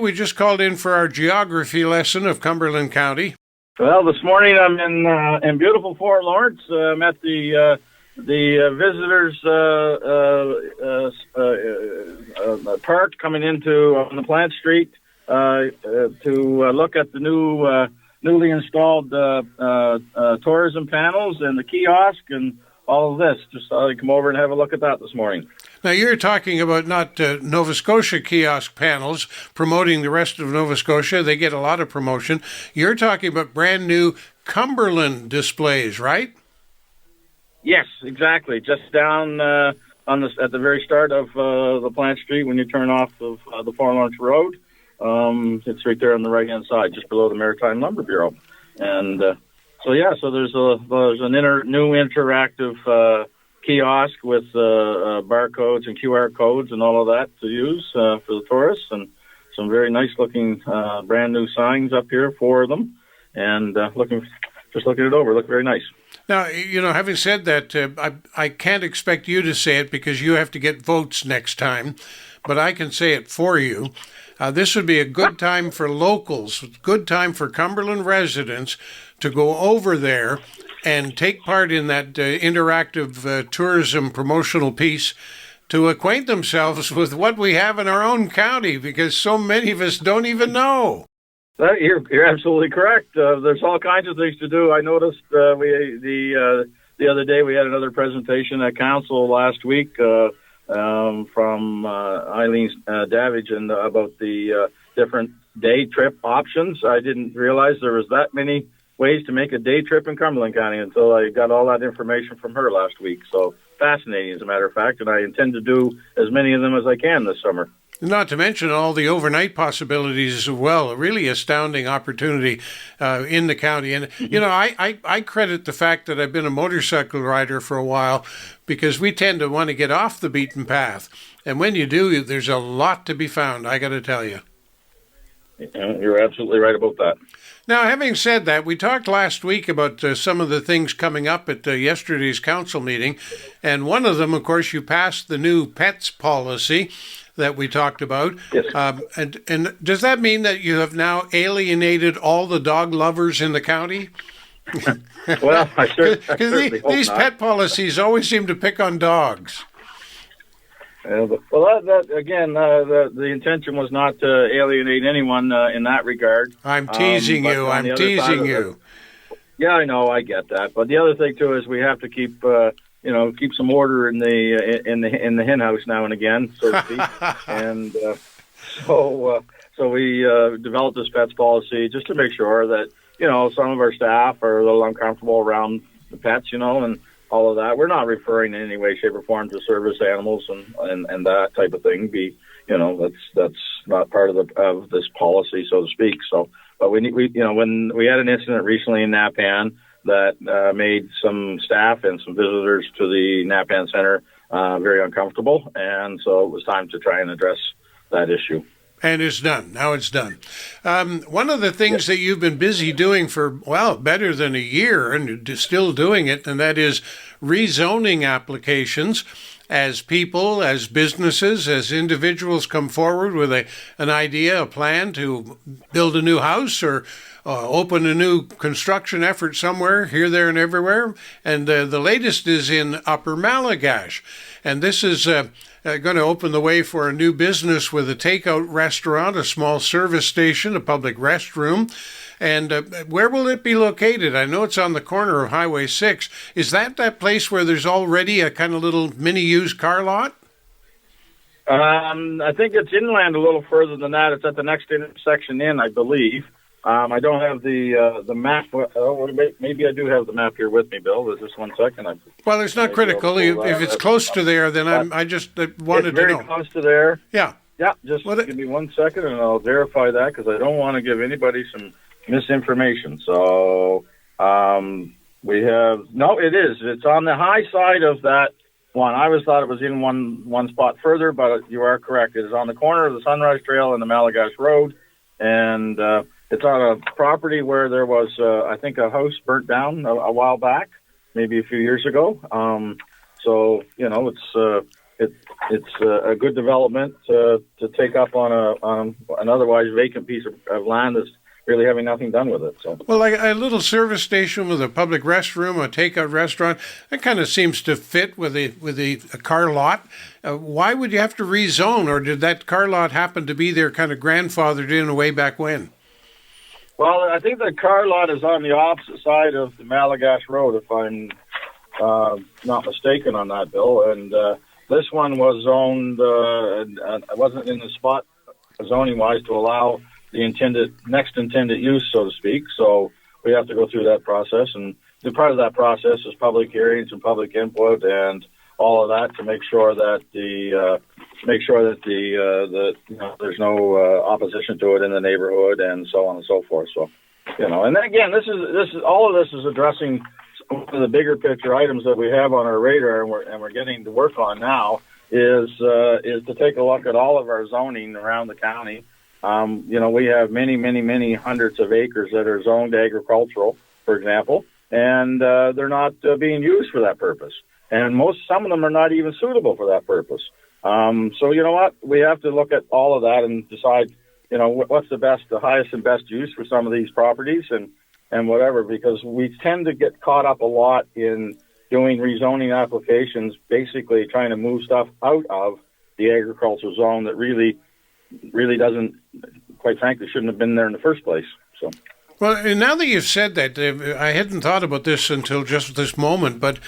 We just called in for our geography lesson of Cumberland County. Well, this morning I'm in beautiful Fort Lawrence. I'm at the visitors park coming into on the Plant Street to look at the newly installed tourism panels and the kiosk and all of this. Just thought I'd come over and have a look at that this morning. Now, you're talking about not Nova Scotia kiosk panels promoting the rest of Nova Scotia. They get a lot of promotion. You're talking about brand new Cumberland displays, right? Yes, exactly. Just down at the very start of the Plant Street when you turn off of the Fort Lawrence Road. It's right there on the right-hand side, just below the Maritime Lumber Bureau. And so there's a new interactive kiosk with barcodes and QR codes and all of that to use for the tourists, and some very nice looking brand new signs up here for them. And looking it over, look very nice. Now, having said that, I can't expect you to say it because you have to get votes next time, but I can say it for you. This would be a good time for locals, good time for Cumberland residents to go over there and take part in that interactive tourism promotional piece to acquaint themselves with what we have in our own county, because so many of us don't even know. You're absolutely correct. There's all kinds of things to do. I noticed the other day we had another presentation at council last week from Eileen Davidge and about the different day trip options. I didn't realize there was that many ways to make a day trip in Cumberland County until I got all that information from her last week. So fascinating, as a matter of fact, and I intend to do as many of them as I can this summer. Not to mention all the overnight possibilities as well. A really astounding opportunity in the county. And, I credit the fact that I've been a motorcycle rider for a while, because we tend to want to get off the beaten path. And when you do, there's a lot to be found, I got to tell you. You're absolutely right about that. Now, having said that, we talked last week about some of the things coming up at yesterday's council meeting. And one of them, of course, you passed the new pets policy that we talked about. Yes. And does that mean that you have now alienated all the dog lovers in the county? Well, I certainly hope these not. pet policies always seem to pick on dogs. The intention was not to alienate anyone in that regard. I'm teasing you. I'm teasing you. Yeah, I know. I get that. But the other thing too is we have to keep some order in the hen house now and again, so to speak. And so we developed this pets policy just to make sure that some of our staff are a little uncomfortable around the pets, and all of that. We're not referring in any way, shape, or form to service animals and that type of thing. That's not part of this policy, so to speak. So, but when we had an incident recently in Napan that made some staff and some visitors to the Napan Center very uncomfortable, and so it was time to try and address that issue. And it's done. Now it's done. One of the things that you've been busy doing for, better than a year, and you're still doing it, and that is rezoning applications as people, as businesses, as individuals come forward with an idea, a plan to build a new house or open a new construction effort somewhere, here, there, and everywhere. And the latest is in Upper Malagash. And this is going to open the way for a new business with a takeout restaurant, a small service station, a public restroom. And where will it be located? I know it's on the corner of Highway 6. Is that place where there's already a kind of little mini used car lot? I think it's inland a little further than that. It's at the next intersection in, I believe. I don't have the map. Maybe I do have the map here with me, Bill. Just 1 second. Well, it's not critical. If it's close to there, then I just wanted to know. It's very close to there. Yeah. Yeah, just give me 1 second, and I'll verify that, because I don't want to give anybody some misinformation. So we have... No, it is. It's on the high side of that one. I always thought it was in one spot further, but you are correct. It is on the corner of the Sunrise Trail and the Malagash Road, and... it's on a property where there was, I think, a house burnt down a while back, maybe a few years ago. So, it's it's a good development to take up on an otherwise vacant piece of land that's really having nothing done with it. So, well, like a little service station with a public restroom, a takeout restaurant, that kind of seems to fit with a car lot. Why would you have to rezone, or did that car lot happen to be there kind of grandfathered in way back when? Well, I think the car lot is on the opposite side of the Malagash Road, if I'm not mistaken on that, Bill. And this one was zoned, it wasn't in the spot zoning-wise to allow the next intended use, so to speak. So we have to go through that process. And the part of that process is public hearings and public input and all of that to make sure that there's no opposition to it in the neighborhood and so on and so forth. So, and then again, this is all of this is addressing one of the bigger picture items that we have on our radar, and we're getting to work on now is to take a look at all of our zoning around the county. We have many hundreds of acres that are zoned agricultural, for example, and they're not being used for that purpose. And some of them are not even suitable for that purpose. So you know what? We have to look at all of that and decide, what's the highest and best use for some of these properties and whatever, because we tend to get caught up a lot in doing rezoning applications, basically trying to move stuff out of the agricultural zone that really doesn't, quite frankly, shouldn't have been there in the first place. So. Well, and now that you've said that, I hadn't thought about this until just this moment, but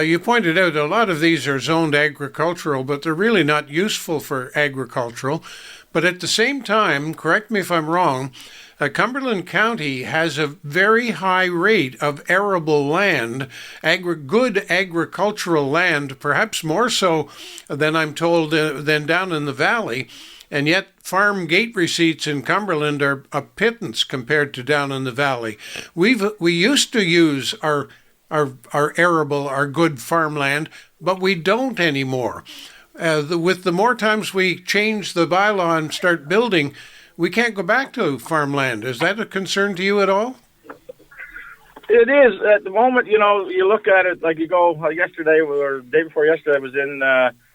you pointed out a lot of these are zoned agricultural, but they're really not useful for agricultural. But at the same time, correct me if I'm wrong, Cumberland County has a very high rate of arable land, good agricultural land, perhaps more so than I'm told than down in the valley. And yet farm gate receipts in Cumberland are a pittance compared to down in the valley. We used to use our arable, our good farmland, but we don't anymore. With the more times we change the bylaw and start building, we can't go back to farmland. Is that a concern to you at all? It is. At the moment, you look at it like you go yesterday or the day before yesterday, I was in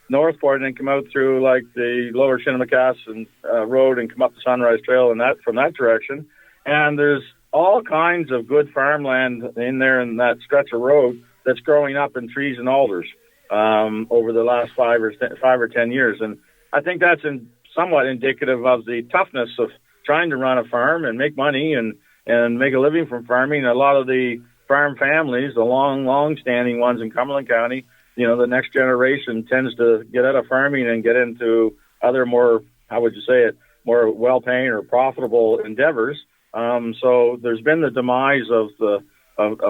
Northport and then come out through like the lower Shinnemakassan road and come up the Sunrise Trail and that from that direction. And there's all kinds of good farmland in there in that stretch of road that's growing up in trees and alders over the last 5 or 10 years. And I think that's somewhat indicative of the toughness of trying to run a farm and make money and make a living from farming. A lot of the farm families, the long-standing ones in Cumberland County, the next generation tends to get out of farming and get into other more, how would you say it, more well-paying or profitable endeavors. So there's been the demise of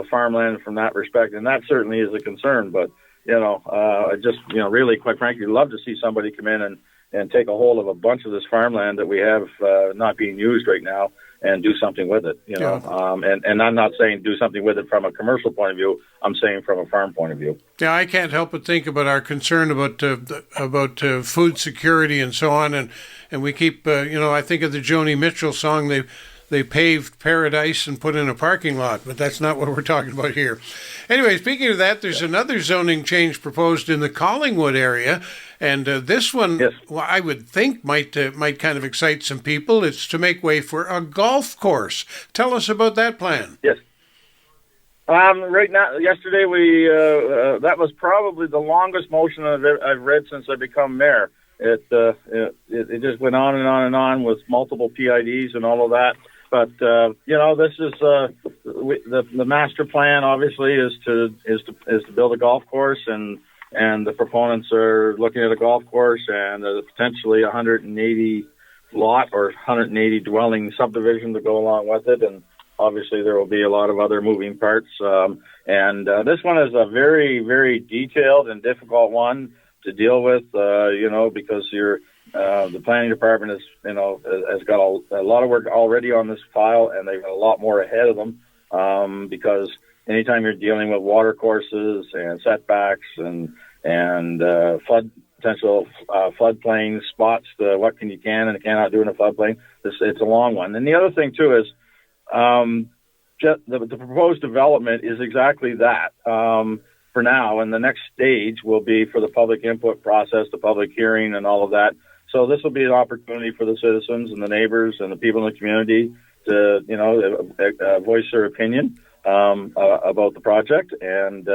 farmland from that respect, and that certainly is a concern. But, I just, really, quite frankly, love to see somebody come in and take a hold of a bunch of this farmland that we have not being used right now and do something with it, Yeah. And I'm not saying do something with it from a commercial point of view. I'm saying from a farm point of view. Yeah, I can't help but think about our concern about food security and so on, and we keep, I think of the Joni Mitchell song, they paved paradise and put in a parking lot, but that's not what we're talking about here. Anyway, speaking of that, there's another zoning change proposed in the Collingwood area, and this one, yes. Well, I would think might kind of excite some people. It's to make way for a golf course. Tell us about that plan. Yes. Right now, yesterday that was probably the longest motion I've read since I become mayor. It just went on and on and on with multiple PIDs and all of that. But this is the master plan. Obviously, is to build a golf course, and the proponents are looking at a golf course and potentially 180 lot or 180 dwelling subdivision to go along with it. And obviously, there will be a lot of other moving parts. And this one is a very, very detailed and difficult one to deal with. Because the planning department has got a lot of work already on this file, and they've got a lot more ahead of them. Because anytime you're dealing with water courses and setbacks and potential floodplain spots, what you can and cannot do in a floodplain, it's a long one. And the other thing too is the proposed development is exactly that. for now, and the next stage will be for the public input process, the public hearing, and all of that. So this will be an opportunity for the citizens and the neighbors and the people in the community to, voice their opinion about the project, and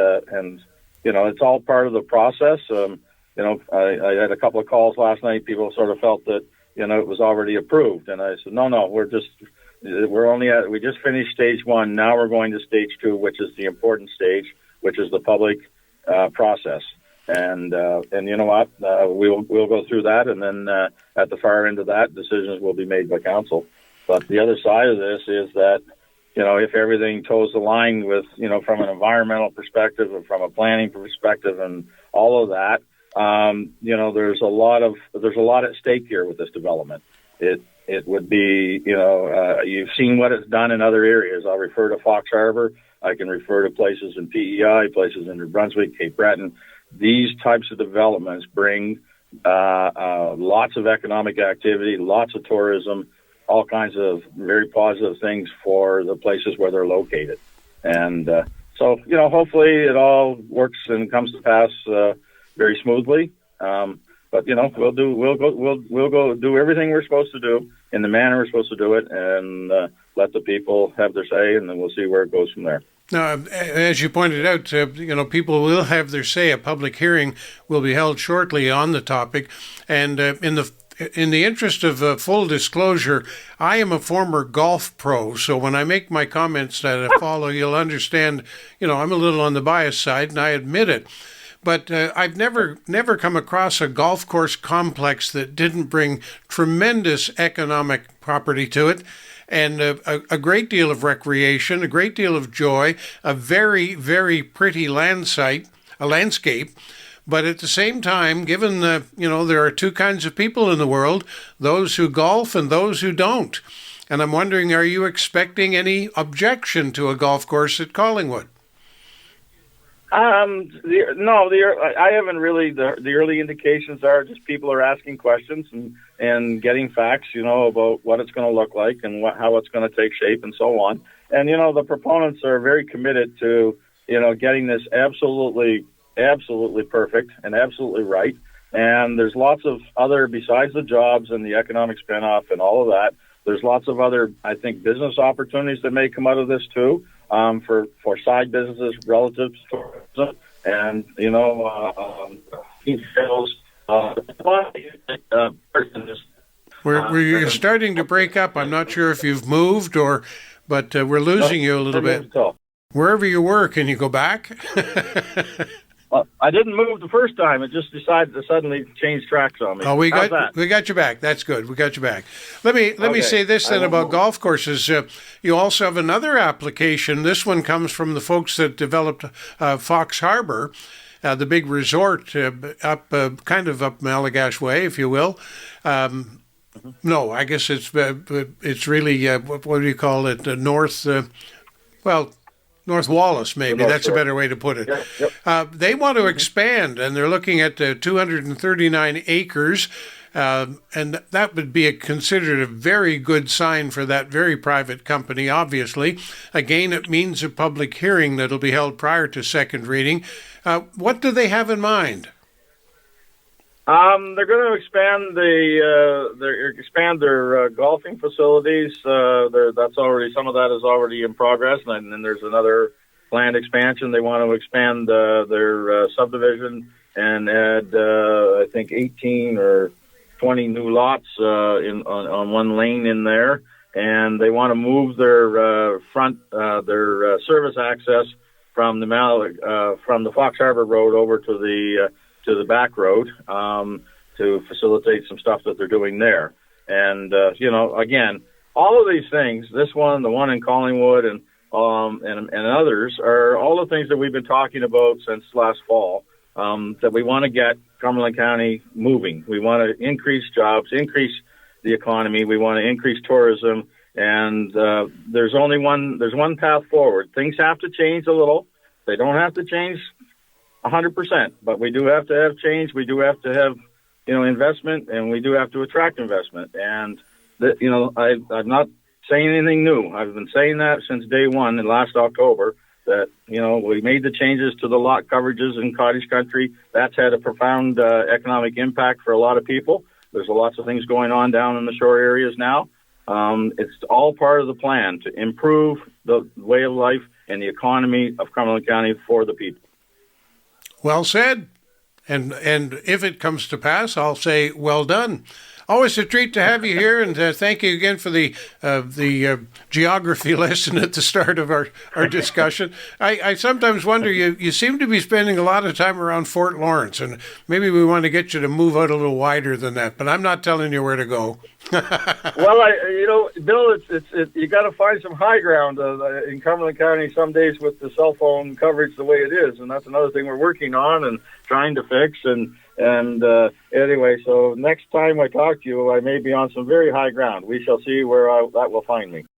it's all part of the process. I had a couple of calls last night. People sort of felt that it was already approved, and I said, no, we just finished stage one. Now we're going to stage two, which is the important stage, which is the public process. And you know what? We'll go through that, and then at the far end of that, decisions will be made by council. But the other side of this is that, if everything toes the line with, from an environmental perspective and from a planning perspective and all of that, there's a lot at stake here with this development. It would be, you've seen what it's done in other areas. I'll refer to Fox Harb'r. I can refer to places in PEI, places in New Brunswick, Cape Breton. These types of developments bring lots of economic activity, lots of tourism, all kinds of very positive things for the places where they're located. And so, hopefully it all works and comes to pass very smoothly. But we'll go do everything we're supposed to do in the manner we're supposed to do it, and let the people have their say, and then we'll see where it goes from there. Now, as you pointed out, people will have their say. A public hearing will be held shortly on the topic, and in the interest of full disclosure, I am a former golf pro, so when I make my comments that follow, you'll understand. I'm a little on the biased side, and I admit it. But I've never come across a golf course complex that didn't bring tremendous economic property to it, and a great deal of recreation, a great deal of joy, a very, very pretty landscape. But at the same time, given there are two kinds of people in the world, those who golf and those who don't. And I'm wondering, are you expecting any objection to a golf course at Collingwood? No, I haven't really. The early indications are just people are asking questions and getting facts, about what it's going to look like and how it's going to take shape and so on. And, the proponents are very committed to, getting this absolutely perfect and absolutely right. And there's lots of other, besides the jobs and the economic spinoff and all of that, there's lots of other, I think, business opportunities that may come out of this too. For side businesses relative to tourism, and details. You're starting to break up. I'm not sure if you've moved but we're losing you a little bit. Wherever you were, can you go back? I didn't move the first time. It just decided to suddenly change tracks on me. Oh, we got you back. That's good. We got you back. Let me say this then about golf courses. You also have another application. This one comes from the folks that developed Fox Harb'r, the big resort up Malagash Way, if you will. No, I guess it's really what do you call it? North Wallace, maybe. That's a better way to put it. Yep. They want to expand, and they're looking at 239 acres, and that would be considered a very good sign for that very private company, obviously. Again, it means a public hearing that'll be held prior to second reading. What do they have in mind? They're going to expand their golfing facilities. That's already, some of that is already in progress, and then there's another planned expansion. They want to expand their subdivision and add, I think, 18 or 20 new lots on one lane in there, and they want to move their their service access from the Fox Harb'r Road over to the back road to facilitate some stuff that they're doing there. And, again, all of these things, this one, the one in Collingwood and others, are all the things that we've been talking about since last fall, that we want to get Cumberland County moving. We want to increase jobs, increase the economy. We want to increase tourism. And there's one path forward. Things have to change a little. They don't have to change 100%, but we do have to have change. We do have to have, investment, and we do have to attract investment. And I'm not saying anything new. I've been saying that since day one in last October, that, we made the changes to the lot coverages in cottage country. That's had a profound economic impact for a lot of people. There's lots of things going on down in the shore areas now. It's all part of the plan to improve the way of life and the economy of Cumberland County for the people. Well said. And if it comes to pass, I'll say well done. Always a treat to have you here, and thank you again for the geography lesson at the start of our discussion. I sometimes wonder, you seem to be spending a lot of time around Fort Lawrence, and maybe we want to get you to move out a little wider than that, but I'm not telling you where to go. Well, Bill, it's you got to find some high ground in Cumberland County some days with the cell phone coverage the way it is, and that's another thing we're working on and trying to fix. And anyway, so next time I talk to you, I may be on some very high ground. We shall see where that will find me.